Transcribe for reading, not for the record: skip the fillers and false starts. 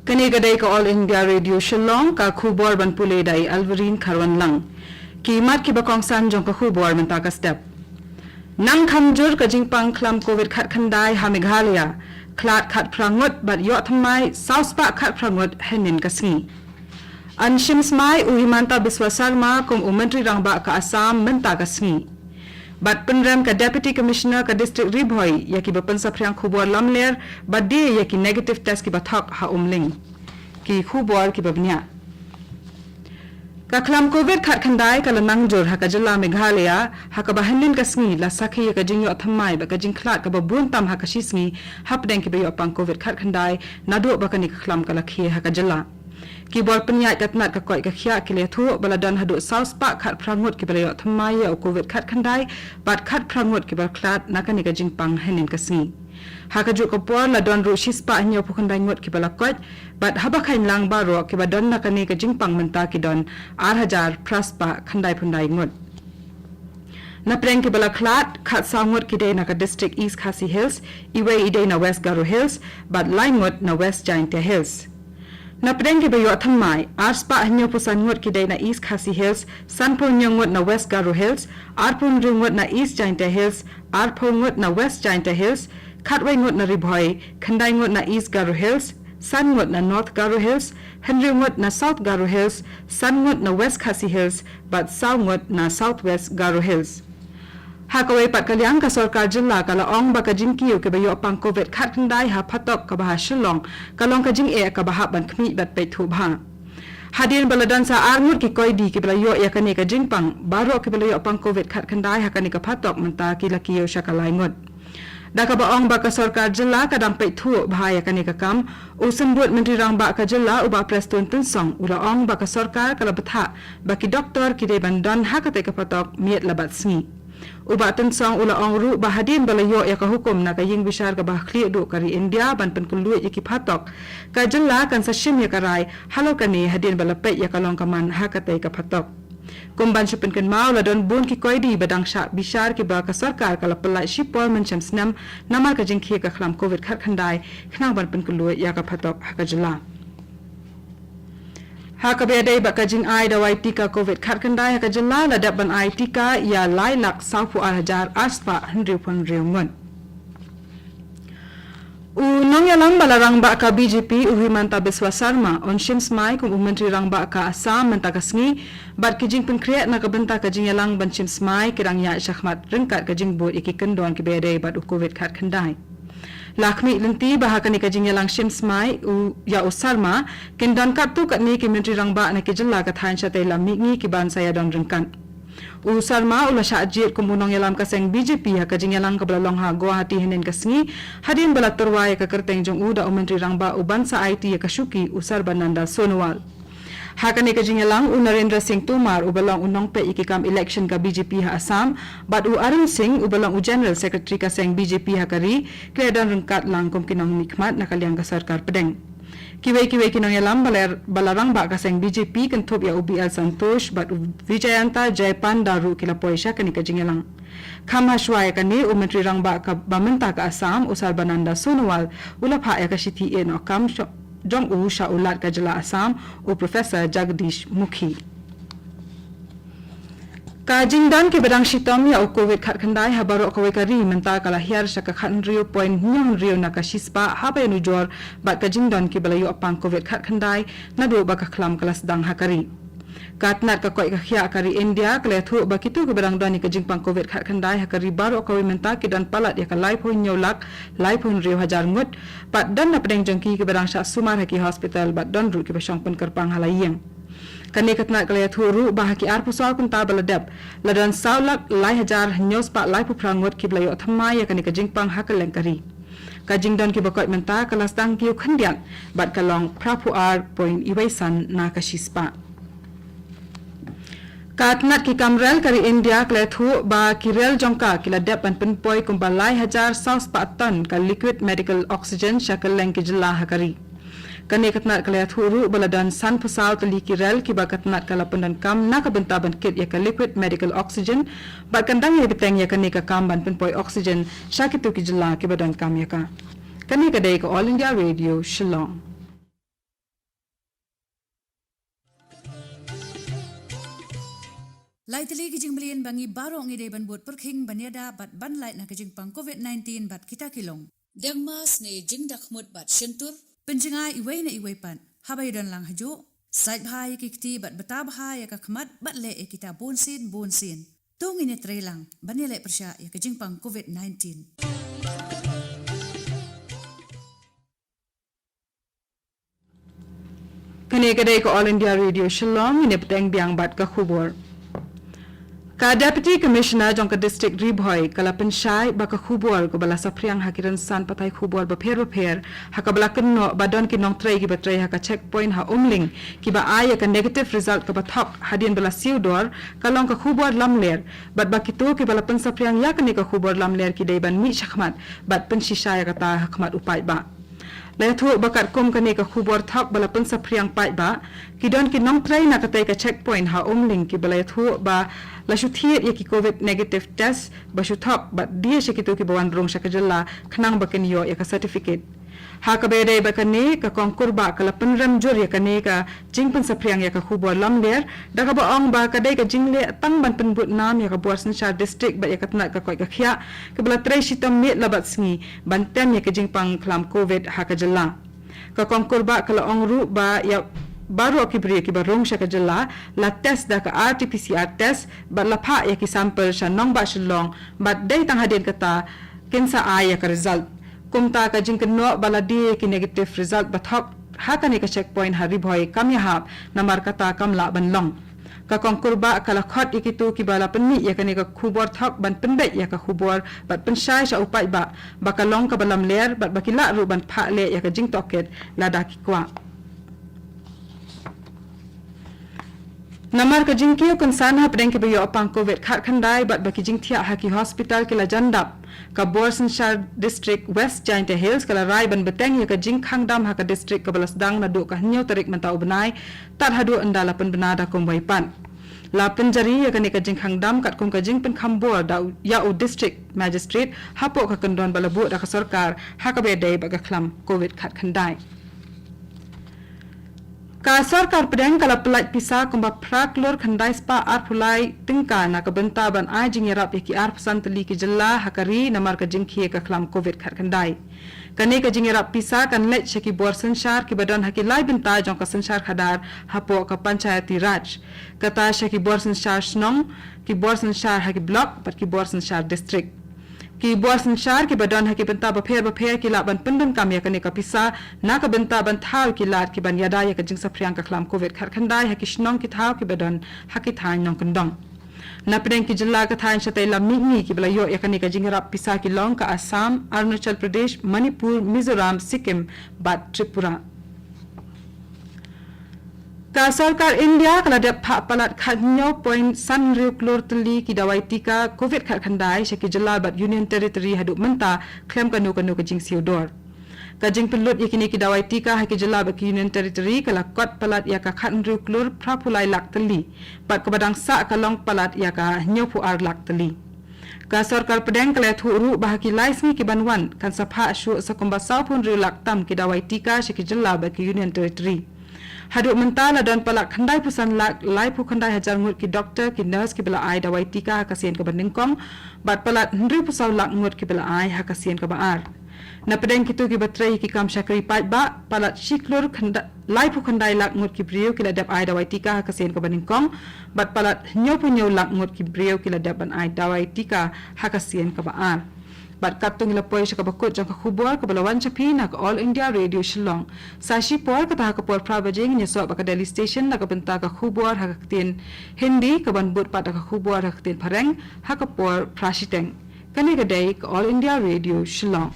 Kani gadai ka All India Radio Shillong ka khubor ban pule dai Alvarin Kharwan lang. Ki mat ki bakong san jong ka khubor menta ka step. Nang khamjur ka jingpang klam COVID khat khandai ha Meghalaya. Klat khat prangut bat yo thamai South Park khat prangut henin ka sngi. An shimsmai uhimanta Biswa Sarma kum Menteri Rangba ka Assam menta ka sngi. Bat penram ka Deputy Commissioner ka District Ribhoi yaki bapan sapriang khubor lamler bat dia yaki negative test ki bathak ha umling ki khubor ki babnya ka klam COVID khat khandai ka lanang jor ha ka jilla Meghalaya ha ka bahanin ka sngi la sakhi ka jingyo thammai ba ka jingkhlat ka babun tam ha ka shisngi hapdeng ki bayo pang COVID khat khandai nadu ba ka ni klam ka lakhi ha ka jilla ki bor penyai katnat ka koi ka khia ki le thu baladan hadu South Park khat prangut ki balayo thammai ya COVID khat khandai bat khat prangut ki bal klat nakani ka jingpang henin ka sngi ha ka ju ka por la don ru shispa nyo phukhandai ngot ki bala kot bat haba khain lang ba ro ki badon nakani ka jingpang menta ki don 8000 praspa khandai phundai ngot na preng ki bala klat khat sangot ki de na ka District East Khasi Hills iwe ide na West Garo Hills bat laingot na West Jaintia Hills na preng ki bayo thammai arspa hanyo pusan ngot ki dai na East Khasi Hills sanpon ngot na West Garo Hills arpon ringot na East Jaintia Hills arpon ngot na West Jaintia Hills khatwai ngot na Ribhoi khandai ngot na East Garo Hills san ngot na North Garo Hills henry ngot na South Garo Hills san ngot na West Khasi Hills but south ngot na Southwest Garo Hills Hakawai pat kalyang ka sarkar jilla ka laong ba ka jingkiyo ke bayo pang COVID khat khandai ha phatok ka bah Shillong kalong ka jing e ka bah ban khmi bat pe thu bha hadin baladan sa arngut ki koi di ki balayo ya kani ka jingpang baro ki balayo pang COVID khat khandai ha kani ka phatok manta ki lakiyo shakalai ngot da ka baong ba ka sarkar jilla ka dam pe thu bha ya kani ka kam usambut Menteri Rangba ka jilla uba preston tunsong ulaong ba ka sarkar ka labatha ba ki doktor ki de bandan ha ka te ka phatok miet labat sngi uba tensong ula ongru bahadin balayo ya ka hukum na kaying bishar ka bahkli do kari India ban penkulu ya ki phatok ka jilla kan sa shim ya karai halo kani hadin balape ya kalong kaman hakate ka phatok kumban chupen kan mau la don bun ki koidi badang sha bishar ki ba ka sarkar ka lapalai shipol mencham snam namal ka jingkhe ka khlam COVID khat khandai khnang ban penkulu ya ka phatok ha ka jilla Hakabe dai ba kajing ai da wai tika COVID khat khandai ka jilla la dab ban ai tika ya lai lak saufu 1000 aspa 100 ngon Unong yalang balarang ba ka BJP uhimanta Biswa Sarma on shimsmai kum Menteri Rangba ka Assam menta kasngi bat kijing penkriat na kabenta kajing yalang ban shimsmai kirang ya shakhmat ringkat kajing bot ikikan don ki bedai bat COVID khat khandai Lakmi lenti bahakani kajing yalang shimsmai ya Sarma kindan katu katni ki Menteri Rangba na ki jilla ka thain chate lammi ngi ki ban saya don ringkan Sarma ula syajit kumunong yalam kaseng BJP ha kajing yalang ka balalong ha Guwahati henen kasngi hadin balat terwai ka kerteng jong uda Menteri Rangba uban sa IT ya kasuki Sarbananda Sonowal Hakani kajing yalang Narendra Singh Tomar ubalong unong pe ikikam election ka BJP ha Assam bat Arun Singh ubalong General Secretary ka seng BJP ha kari kledan rengkat lang kum kinong nikmat nakalyang ka sarkar pedeng Kiwai kinong yalam balarang ba ka seng BJP kentup ya UBL Santosh bat Vijayanta Jaipan daru kila poisha kani kajing yalang Khama shwaya kani Menteri Rangba ka bamenta ka Assam Sarbananda Sonowal ulapha ya ka shiti e no kam Jong Sha ulat ka jila Assam Professor Jagdish Mukhi Kajing dan ke bedang shitam ya COVID khat khandai ha barok kawai kari menta kala hiar sha ka khan rio point nyong rio na ka shispa ha ba nu jor ba kajing dan ke balayo apang COVID khat khandai na do ba ka khlam kalas dang ha kari Katnat ka koi ka khia kari India kale thu ba kitu ke bedang dan ke jingpang COVID khat khandai ha kari barok kawai menta ki dan palat ya ka lai phoi nyolak lai phoi rio hajar ngut pat dan na pedeng jongki ke bedang sha sumar ha ki hospital bat don ru ki ba shong pen karpang halayeng Kani katnat kale thuru bahaki ar pusal kun ta baladab ladan saulak lai hajar nyos pa lai puprangot ki blayo thammai ya kani ka jingpang hakaleng kari ka jingdon ki bakot menta kalas dang ki khandian bat kalong prapu ar point iwaisan na ka shispa Katnat ki kamrel kari India kale thu ba kirel jongka kila dep ban penpoi kum balai hajar saus pa ton ka liquid medical oxygen shakaleng ki jilla hakari Kani katnat kala thuru baladan san pusal tali kirel ki bakatnat kala pendan kam na ka benta ban kit ya ka liquid medical oxygen ba kandang ya biteng ya kani ka kam ban penpoi oxygen shakitu ki jilla ki badan kam ya ka kani ka dai ka All India Radio Shillong Laitali kijing belian bangi barong ide ban buat perking banyada bat ban lait na kijing pang COVID-19 bat kita kilong. Dang mas ne jing dak mut bat shentur. Penjenga iway na iway pan. Habay don lang hajo. Sait bahaya kikti bat beta bahaya kakmat bat le e kita bonsin. Tung ini trelang banile persya ya kijing pang COVID-19. Kini kedai ke All India Radio Shillong ini petang biang bat ke khubor. Ka Deputy Commissioner jangka District Ribhoi kala pensyai baka khubor ko bala sapriang hakiran san patai khubor bapher haka bala kenno badon ki nong trai ki batrai haka checkpoint ha umling ki ba aya ka negative result ka bathok hadin bala siudor kalong ka khubor lamler bat bakito ki bala pensapriang ya kani ka khubor lamler ki dai ban mi shakhmat bat pensisaya kata hakmat upai ba Letu bakat kum kani ka khubor thak bala pensa priang pai ba kidon ki nong trai na katai ka checkpoint ha umling ki bala thu ba la shuthi ya ki covid negative test ba shuthak ba dia shakitu ki bawan rong shakajalla khnang bakan yo ya ka certificate ha ka bede ba kani ka konkur ba kala penram jor ya kani ka jing pensa priang ya ka khubor lamler daga ba ong ba kadai ka jingle tang ban penbut nam ya ka Buar Sanchar district ba ya ka tna ka koi ka khia ka bala trai shitam mit labat sngi bantem ya ka jing pang klam covid ha ka ka konkur ba kala ongru ba ya baru akibri ki barong shakajalla la test da ka RT-PCR test ba la pha ya ki sample sha nong ba shilong ba dai tang hadin kata kinsa aya ka result kumta ka jing no bala di ki negative result ba thok hakani ka checkpoint hari bhoi kam ya hap namar kata kamla ban long ka konkur ba kala khot ikitu ki bala penni ya kani ka khubor thok ban penbe ya ka khubor bat penshai sha upai ba bakalong ka balam ler bat bakila ru ban pha le ya ka jing toket lada ki kwa namar ka jing kiyo konsan ha pedeng ki bayo apang covid khat khandai bat baki jing thia ha ki hospital ki la jandap ka Buar Sanchar district West Giant Hills kala rai ban beteng ya ka jing khangdam ha ka district ka balas dang na do ka hnyo tarik mantau benai tat hadu andala pen benada kombai pan la penjari ya ka ne ka jing khangdam kat kum ka jing pen khambor da ya u district magistrate hapo ka kandon balabu da ka sarkar ha ka be dei ba ka khlam covid khat khandai ka sarkar pedang kala pelaj pisa kumba prak lor khandai spa arpulai tingka na ka benta ban ai jing yarap ki ar pasantli ki jalla hakari namar ka jing khie ka khlam covid khat khandai kane ka jing yarap pisa kan lech ki Buar Sanchar ki badan haki lai benta jong ka Sanchar khadar hapo ka panchayati raj kata ki Buar Sanchar snong ki Buar Sanchar haki block pat ki Buar Sanchar district ki Buar Sanchar ki badan haki benta ba pher ki la ban pendun kam ya kane ka pisa na ka benta ban thau ki lat ki ban yada ya ka jing sa priang ka khlam covid khat khandai haki shnong ki thau ki badan haki thain nong kandong na pedeng ki jilla ka thain shatai la mi ki bla yo ya kane ka jing rap pisa ki long ka Assam Arunachal Pradesh Manipur Mizoram Sikkim bat Tripura ka sarkar India kala dap pha palat khanyo point san riu klor tli ki dawai tika covid khat khandai shaki jalla bat union territory hadu menta claim kanu ka jing siodor ka jing pelot yakini ki dawai tika ha ki jalla ba ki union territory kala kot palat ya ka khan riu klor prapulai lak tli pat ka badang sa ka long palat ya ka hnyo pu ar lak tli ka sarkar pedang kala thuru bahaki laismi ki banwan kan sapha shu sakumba saupun riu lak tam ki dawai tika shaki jalla ba ki union territory hadu mentala dan palak khandai pusan lak lai pu khandai hajar ngut ki doctor ki nurse ki bela ai dawai tika ka sien ka banding kong bat palat ndri pusau lak ngut ki bela ai ha ka sien ka baar na pedeng kitu ki batrai ki kam shakri pat ba palat shiklur khanda lai pu khandai lak ngut ki brio ki la dap ai dawai tika ha ka sien ka banding kong bat palat nyo pu nyo lak ngut ki brio ki la dap ban ai dawai tika ha ka sien ka baar bat katung la poi shaka bakut jang ka khubor ka balawan chapi na ka All India Radio Shillong sashi por ka ta ka por pravajing nya so ba ka Delhi station na ka benta ka khubor ha ka tin hindi ka ban but pat ka khubor ha ka tin pharang ha ka por prashiteng kani ka dai ka All India Radio Shillong